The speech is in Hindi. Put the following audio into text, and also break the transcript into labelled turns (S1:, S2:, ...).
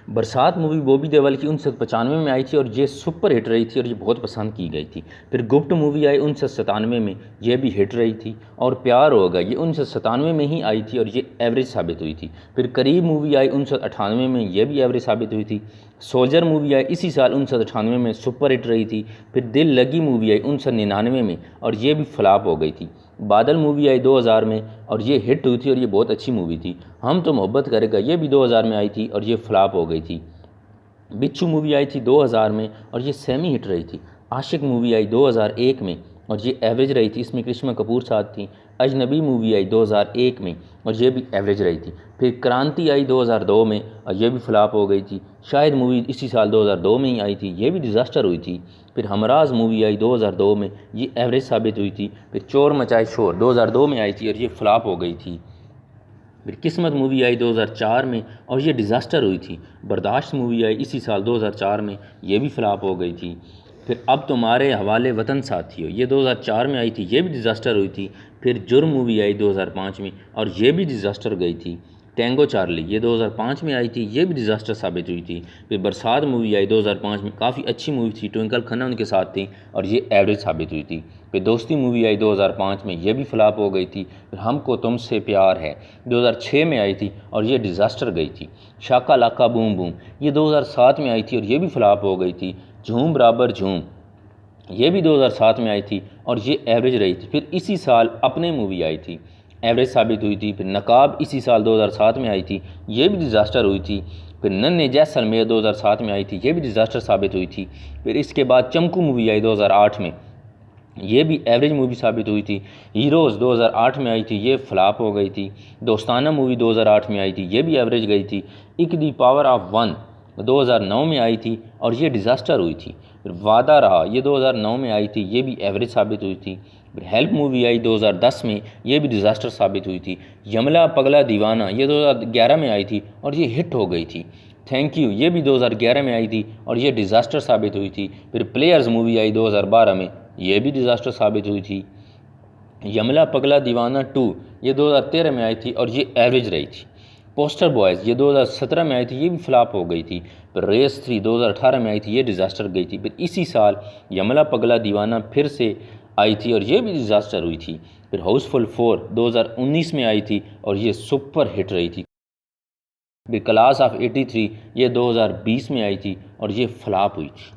S1: बरसात मूवी बॉबी देओल की 1995 में आई थी और ये सुपर हिट रही थी और ये बहुत पसंद की गई थी। फिर गुप्त मूवी आई 1997 में, ये भी हिट रही थी। और प्यार होगा ये 1997 में ही आई थी और ये एवरेज साबित हुई थी। फिर करीब मूवी आई 1998 में, ये भी एवरेज साबित हुई थी। सोल्जर मूवी आई इसी साल 1998 में, सुपर हिट रही थी। फिर दिल लगी मूवी आई 1999 में और ये भी फ्लॉप हो गई थी। बादल मूवी आई 2000 में और ये हिट हुई थी और ये बहुत अच्छी मूवी थी। हम तो मोहब्बत करेगा ये भी 2000 में आई थी और ये फ्लॉप हो गई थी। बिच्छू मूवी आई थी 2000 में और ये सेमी हिट रही थी। आशिक मूवी आई 2001 में और ये एवरेज रही थी, इसमें करिश्मा कपूर साथ थी। अजनबी मूवी आई 2001 में और ये भी एवरेज रही थी। फिर क्रांति आई 2002 में और ये भी फ्लॉप हो गई थी। शायद मूवी इसी साल 2002 में ही आई थी, ये भी डिज़ास्टर हुई थी। फिर हमराज मूवी आई 2002 में, ये एवरेज साबित हुई थी। फिर चोर मचाए शोर 2002 में आई थी और ये फ्लॉप हो गई थी। फिर किस्मत मूवी आई 2004 में और ये डिज़ास्टर हुई थी। बर्दाश्त मूवी आई इसी साल 2004 में, ये भी फ्लॉप हो गई थी। फिर अब तुम्हारे हवाले वतन साथियों, ये 2004 में आई थी, ये भी डिज़ास्टर हुई थी। फिर जुर्म मूवी आई 2005 में और ये भी डिज़ास्टर गई थी। टैंगो चार्ली ये 2005 में आई थी, ये भी डिज़ास्टर साबित हुई थी। फिर बरसात मूवी आई 2005 में, काफ़ी अच्छी मूवी थी, ट्विंकल खन्ना उनके साथ थी और ये एवरेज साबित हुई थी। फिर दोस्ती मूवी आई 2005 में, ये भी फ्लॉप हो गई थी। फिर हमको तुमसे प्यार है 2006 में आई थी और ये डिज़ास्टर गई थी। शाका लाका बूम बूम ये 2007 में आई थी और ये भी फ्लॉप हो गई थी। झूम बराबर झूम ये भी 2007 में आई थी और ये एवरेज रही थी। फिर इसी साल अपने मूवी आई थी, एवरेज साबित हुई थी। फिर नकाब इसी साल 2007 में आई थी, ये भी डिज़ास्टर हुई थी। फिर नन्हे जैसलमेर 2007 में आई थी, ये भी डिज़ास्टर साबित हुई थी। फिर इसके बाद चमकू मूवी आई 2008 में, ये भी एवरेज मूवी साबित हुई थी। हीरोज़ 2008 में आई थी, ये फ्लॉप हो गई थी। दोस्ताना मूवी 2008 में आई थी, ये भी एवरेज गई थी। इक दी पावर ऑफ वन 2009 में आई थी और ये डिज़ास्टर हुई थी। फिर वादा रहा ये 2009 में आई थी, ये भी एवरेज साबित हुई थी। फिर हेल्प मूवी आई 2010 में, ये भी डिज़ास्टर साबित हुई थी। यमला पगला दीवाना ये 2011 में आई थी और ये हिट हो गई थी। थैंक यू ये भी 2011 में आई थी और ये डिज़ास्टर साबित हुई थी। फिर प्लेयर्स मूवी आई 2012 में, ये भी डिज़ास्टर साबित हुई थी। यमला पगला दीवाना 2 ये 2013 में आई थी और ये एवरेज रही थी। पोस्टर बॉयज़ ये 2017 में आई थी, ये भी फ्लॉप हो गई थी। फिर रेस 3 2018 में आई थी, ये डिज़ास्टर गई थी। फिर इसी साल यमला पगला दीवाना फिर से आई थी और ये भी डिज़ास्टर हुई थी। फिर हाउसफुल 4 2019 में आई थी और ये सुपर हिट रही थी। फिर क्लास ऑफ 83 ये 2020 में आई थी और ये फ्लॉप हुई थी।